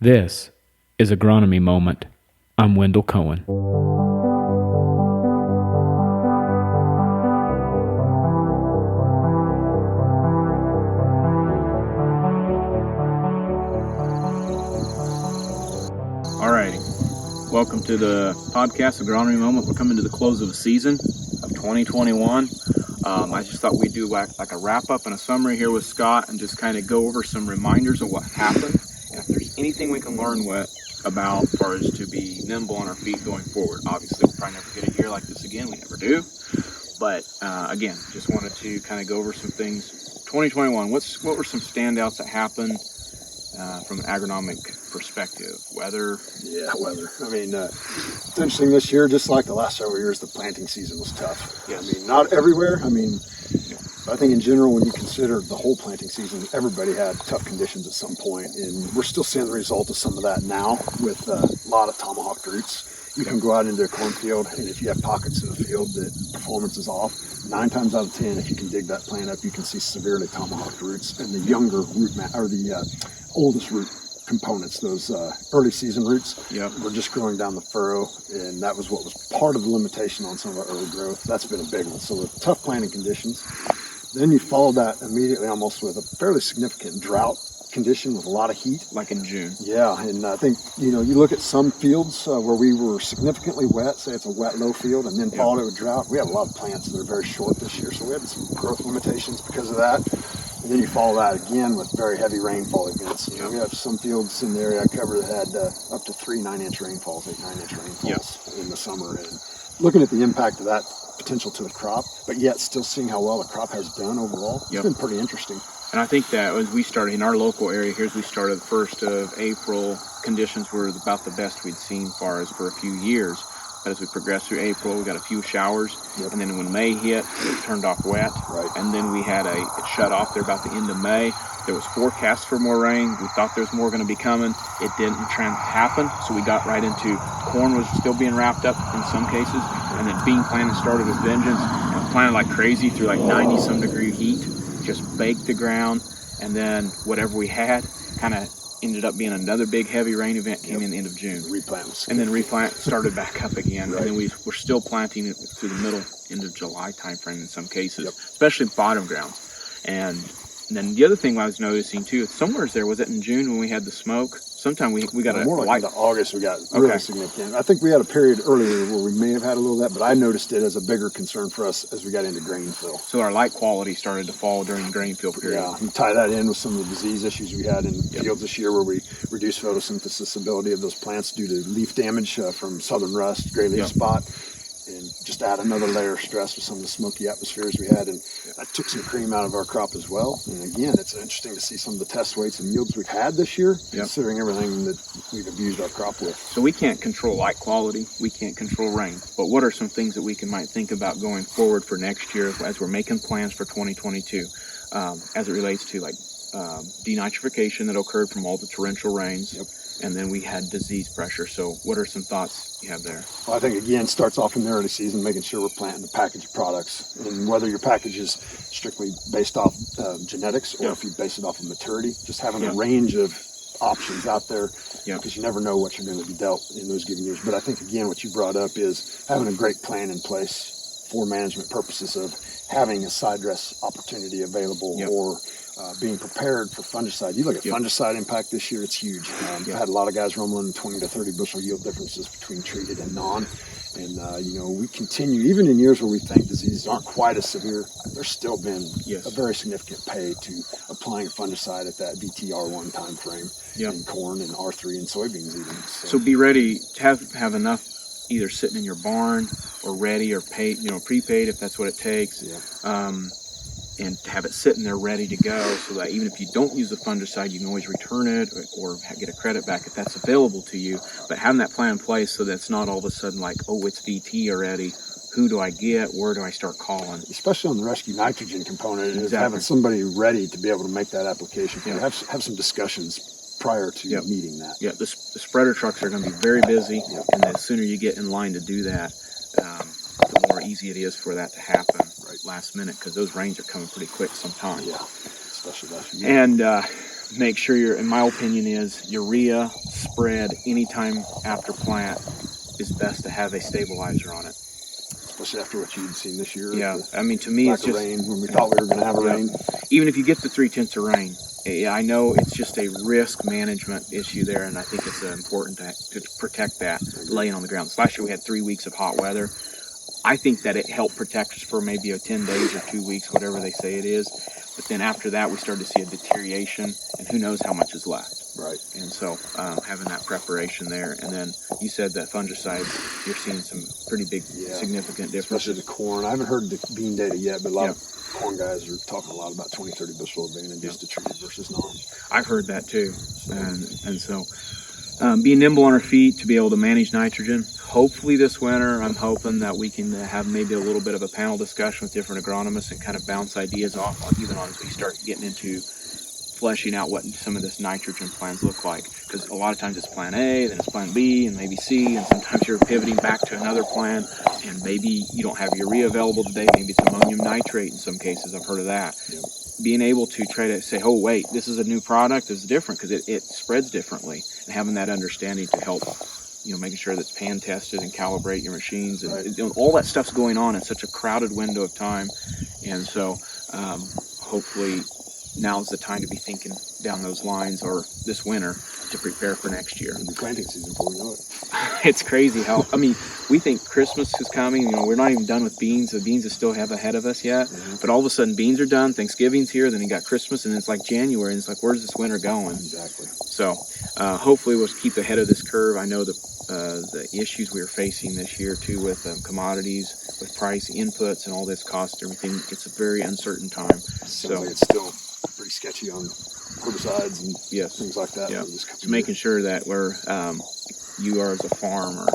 This is Agronomy Moment. I'm Wendell Cohen. Alrighty, welcome to the podcast Agronomy Moment. We're coming to the close of the season of 2021. I just thought we'd do like a wrap up and a summary here with Scott and just kind of go over some reminders of what happened and if there's anything we can learn about as far as to be nimble on our feet going forward. Obviously, we'll probably never get a year like this again. We never do. But again, just wanted to kind of go over some things. 2021, what were some standouts that happened from an agronomic perspective? Weather? Yeah, weather. I mean, it's interesting this year, just like the last several years, the planting season was tough. Yes. I mean, not everywhere. I mean, I think in general, when you consider the whole planting season, everybody had tough conditions at some point, and we're still seeing the result of some of that now with a lot of tomahawked roots. You can go out into a cornfield, and if you have pockets in the field that performance is off, 9 times out of 10, if you can dig that plant up, you can see severely tomahawked roots, and the younger root or the oldest root components, those early season roots, were just growing down the furrow, and that was what was part of the limitation on some of our early growth. That's been a big one. So with tough planting conditions, then you follow that immediately almost with a fairly significant drought condition with a lot of heat. Like in June. Yeah, and I think, you look at some fields where we were significantly wet, say it's a wet low field, and then followed it with drought. We have a lot of plants that are very short this year, so we had some growth limitations because of that. And then you follow that again with very heavy rainfall events. We have some fields in the area I cover that had up to 3 9-inch rainfalls, 8 9-inch rainfalls in the summer. And looking at the impact of that potential to the crop, but yet still seeing how well the crop has done overall, it's been pretty interesting. And I think that as we started in our local area here, as we started the 1st of April, conditions were about the best we'd seen for a few years. But as we progressed through April, we got a few showers, and then when May hit, it turned off wet, and then we had it shut off there about the end of May. There was forecasts for more rain. We thought there was more going to be coming. It didn't happen, so we got right into corn was still being wrapped up in some cases, and then bean planting started with vengeance, and planted like crazy through like 90-some degree heat, just baked the ground, and then whatever we had kind of ended up being another big heavy rain event came in the end of June. And then replant started back up again. And then we're still planting it through the end of July timeframe in some cases, especially bottom grounds. And then the other thing I was noticing too, somewhere there, was it in June when we had the smoke? Sometime we got a more like into August we got really significant. I think we had a period earlier where we may have had a little of that, but I noticed it as a bigger concern for us as we got into grain fill. So our light quality started to fall during the grain fill period. Yeah, and tie that in with some of the disease issues we had in fields this year where we reduced photosynthesis ability of those plants due to leaf damage from southern rust, gray leaf spot, and just add another layer of stress with some of the smoky atmospheres we had, and that took some cream out of our crop as well. And again, it's interesting to see some of the test weights and yields we've had this year, considering everything that we've abused our crop with. So we can't control light quality, we can't control rain, but what are some things that we might think about going forward for next year as we're making plans for 2022, as it relates to like denitrification that occurred from all the torrential rains? And then we had disease pressure. So what are some thoughts you have there? Well, I think, again, starts off in the early season, making sure we're planting the packaged products. And whether your package is strictly based off genetics or if you base it off of maturity, just having a range of options out there because you never know what you're going to be dealt in those given years. But I think, again, what you brought up is having a great plan in place for management purposes of having a side dress opportunity available or being prepared for fungicide. You look at fungicide impact this year, it's huge. I've had a lot of guys rumbling 20 to 30 bushel yield differences between treated and non. And, we continue, even in years where we think diseases aren't quite as severe, there's still been a very significant pay to applying fungicide at that BTR1 time frame in corn and R3 and soybeans even. So be ready to have enough either sitting in your barn or ready or paid, prepaid if that's what it takes. And have it sitting there ready to go so that even if you don't use the fungicide, you can always return it or get a credit back if that's available to you. But having that plan in place so that it's not all of a sudden like, oh, it's VT already. Who do I get? Where do I start calling? Especially on the rescue nitrogen component, is having somebody ready to be able to make that application. Have some discussions prior to needing that. Yeah, the spreader trucks are going to be very busy, and the sooner you get in line to do that, the more easy it is for that to happen last minute, because those rains are coming pretty quick sometimes. Yeah, especially last year. And make sure in my opinion is urea spread anytime after plant is best to have a stabilizer on it. Especially after what you'd seen this year. Yeah, I mean, to me, it's just rain when we thought we were going to have a rain. Even if you get the 3/10 of rain, I know it's just a risk management issue there, and I think it's important to protect that laying on the ground. Last year we had 3 weeks of hot weather. I think that it helped protect us for maybe 10 days or 2 weeks, whatever they say it is. But then after that, we started to see a deterioration, and who knows how much is left. Right. And so having that preparation there, and then you said that fungicides, you're seeing some pretty big, significant differences. Especially the corn. I haven't heard the bean data yet, but a lot of corn guys are talking a lot about 20, 30 bushel advantages to treated versus non. I've heard that too. And so being nimble on our feet to be able to manage nitrogen. Hopefully this winter, I'm hoping that we can have maybe a little bit of a panel discussion with different agronomists and kind of bounce ideas off, even on as we start getting into fleshing out what some of this nitrogen plans look like. Because a lot of times it's plan A, then it's plan B, and maybe C, and sometimes you're pivoting back to another plan, and maybe you don't have urea available today, maybe it's ammonium nitrate in some cases. I've heard of that. Yep. Being able to try to say, oh wait, this is a new product, this is different, because it spreads differently, and having that understanding to help, making sure that it's pan tested and calibrate your machines, and all that stuff's going on in such a crowded window of time. And so hopefully now's the time to be thinking down those lines, or this winter, to prepare for next year. It'll be planting season before we know it. It's crazy how, we think Christmas is coming, we're not even done with beans. The beans still have ahead of us yet, but all of a sudden beans are done, Thanksgiving's here, then you got Christmas, and it's like January, and it's like, where's this winter going? Exactly. So hopefully we'll keep ahead of this curve. I know the issues we are facing this year too with commodities, with price inputs and all this cost, everything. It's a very uncertain time. So like it's still pretty sketchy on herbicides and things like that. Yeah. So making sure that you are as a farmer,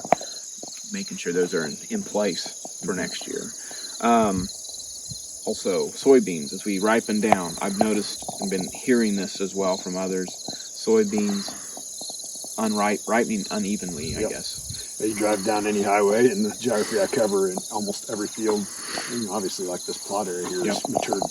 making sure those are in place for next year. Also, soybeans, as we ripen down, I've noticed and been hearing this as well from others, soybeans ripening unevenly, I guess. You drive down any highway, and the geography I cover in almost every field, obviously like this plot area here is matured.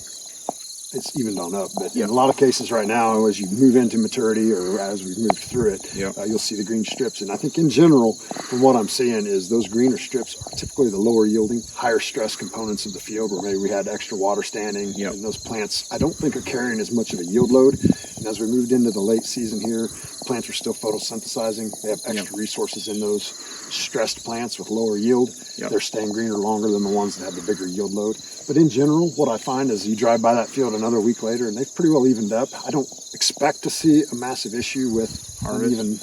It's evened on up, but in a lot of cases right now, as you move into maturity or as we've moved through it, you'll see the green strips. And I think in general, from what I'm seeing, is those greener strips are typically the lower yielding, higher stress components of the field where maybe we had extra water standing. And those plants, I don't think are carrying as much of a yield load. And as we moved into the late season here, plants are still photosynthesizing. They have extra resources in those stressed plants with lower yield. They're staying greener longer than the ones that have the bigger yield load. But in general, what I find is you drive by that field another week later, and they've pretty well evened up. I don't expect to see a massive issue with uneven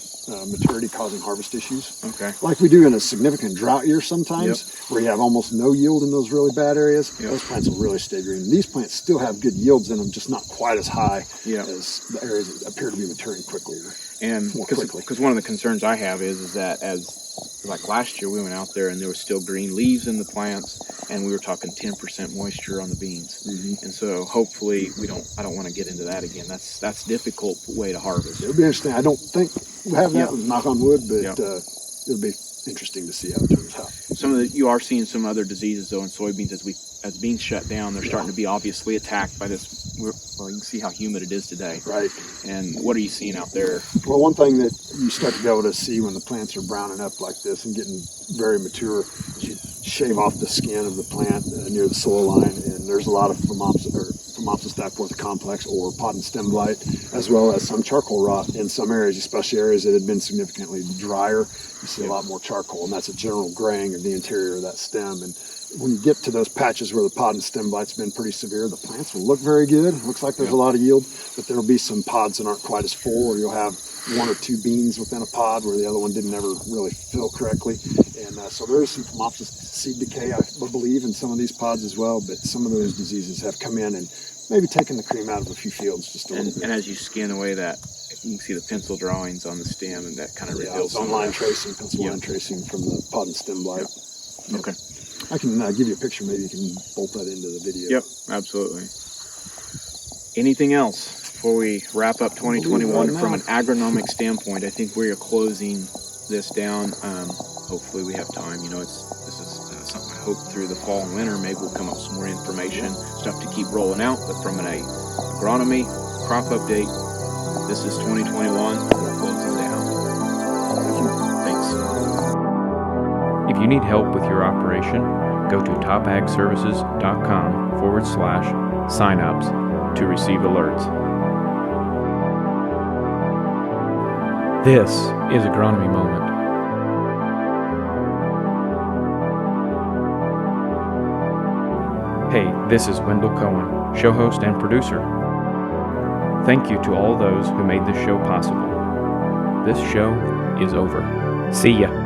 maturity causing harvest issues. Okay. Like we do in a significant drought year sometimes, where you have almost no yield in those really bad areas. Those plants will really stay green. These plants still have good yields in them, just not quite as high as the areas that appear to be maturing quickly. And because one of the concerns I have is that like last year we went out there and there was still green leaves in the plants, and we were talking 10% moisture on the beans. And so hopefully I don't want to get into that again. That's a difficult way to harvest. It'll be interesting. I don't think we'll have that, knock on wood, but it'll be interesting to see how it turns out. You are seeing some other diseases though in soybeans as beans shut down. They're starting to be obviously attacked by this. Well, you can see how humid it is today. Right. And what are you seeing out there? Well, one thing that you start to be able to see when the plants are browning up like this and getting very mature is you shave off the skin of the plant near the soil line, and there's a lot of Phomopsis diportha complex or pod and stem blight, as well as some charcoal rot in some areas, especially areas that had been significantly drier. You see a lot more charcoal, and that's a general graying of the interior of that stem. And when you get to those patches where the pod and stem blight's been pretty severe, the plants will look very good. It looks like there's a lot of yield, but there'll be some pods that aren't quite as full, or you'll have one or two beans within a pod where the other one didn't ever really fill correctly. And so there is some Phomopsis seed decay, I believe, in some of these pods as well, but some of those diseases have come in and maybe taken the cream out of a few fields just a little bit. And as you skin away that, you can see the pencil drawings on the stem, and that kind of reveals some line tracing, pencil line tracing from the pod and stem blight. Okay. I can give you a picture. Maybe you can bolt that into the video. Yep, absolutely. Anything else before we wrap up 2021 from an agronomic standpoint? I think we are closing this down. Hopefully we have time. This is something I hope through the fall and winter, maybe we'll come up with some more information, stuff to keep rolling out. But from an agronomy, crop update, This is 2021. We're closing down. Thank you. Thanks. If you need help with your operation, go to topagservices.com/signups to receive alerts. This is Agronomy Moment. Hey, this is Wendell Cohen, show host and producer. Thank you to all those who made this show possible. This show is over. See ya.